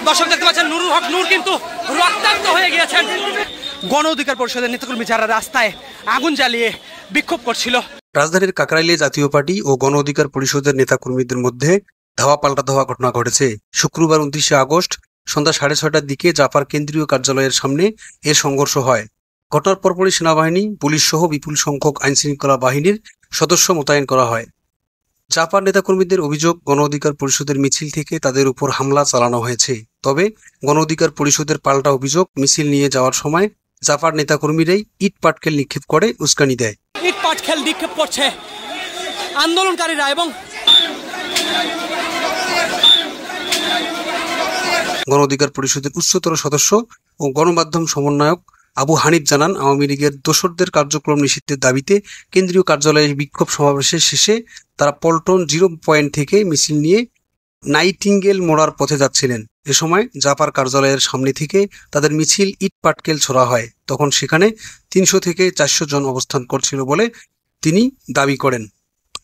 দর্শক দেখতে পাচ্ছেন নুরুল হক নূর কিন্তু রক্তাক্ত হয়ে গিয়েছেন। গণ অধিকার পরিষদের নেতাকর্মী যারা রাস্তায় আগুন জ্বালিয়ে বিক্ষোভ করছিল। রাজধানীর কাকরাইলে জাতীয় পার্টি ও গণ অধিকার পরিষদের নেতাকর্মীদের মধ্যে ধাওয়া পাল্টা ধাওয়া ঘটনা ঘটেছে। শুক্রবার 29শে আগস্ট সন্ধ্যা 6:30টার দিকে জাপার কেন্দ্রীয় কার্যালয়ের সামনে এ সংঘর্ষ হয়। ঘটনার পরপরই সেনাবাহিনী, পুলিশ সহ বিপুল সংখ্যক আইনশৃঙ্খলা বাহিনীর সদস্য মোতায়েন করা হয়। জাপার নেতাকর্মীদের অভিযোগ, গণ অধিকার পরিষদের মিছিল থেকে তাদের উপর হামলা চালানো হয়েছে। তবে গণ অধিকার পরিষদের পাল্টা অভিযোগ, মিছিল নিয়ে যাওয়ার সময় জাপার নেতাকর্মীরাই ইট পাটকেল নিক্ষেপ করে উস্কানি দেয়। ইট পাটকেল নিক্ষেপ করছে আন্দোলনকারীরা। এবং গণ অধিকার পরিষদের উচ্চতর সদস্য ও গণমাধ্যম সমন্বয়ক আবু হানিফ জানান, আওয়ামী লীগের দোসরদের কার্যক্রম নিষিদ্ধের দাবিতে কেন্দ্রীয় কার্যালয়ে বিক্ষোভ সমাবেশের শেষে তারা পল্টন 0 পয়েন্ট থেকে মিছিল নিয়ে নাইটিঙ্গেল মোড়ার পথে যাচ্ছিলেন। এ সময় জাপার কার্যালয়ের সামনে থেকে তাদের মিছিল ইট পাটকেল ছোড়া হয়। তখন সেখানে 300 থেকে 400 জন অবস্থান করছিল বলে তিনি দাবি করেন।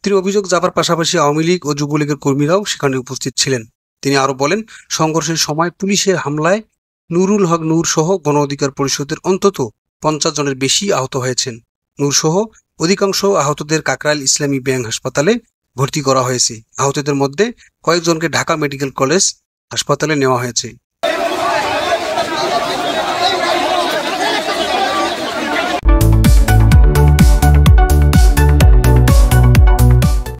তিনি অভিযোগ, জাপার পাশাপাশি আওয়ামী লীগ ও যুবলীগের কর্মীরাও সেখানে উপস্থিত ছিলেন। তিনি আরও বলেন, সংঘর্ষের সময় পুলিশের হামলায় নুরুল হক নূর সহ গণ অধিকার পরিষদের অন্তত 50 জনের বেশি আহত হয়েছেন। নূর সহ অধিকাংশ আহতদের কাকরাইল ইসলামী ব্যাংক হাসপাতালে ভর্তি করা হয়েছে। আহতদের মধ্যে কয়েকজনকে ঢাকা মেডিকেল কলেজ হাসপাতালে নেওয়া হয়েছে।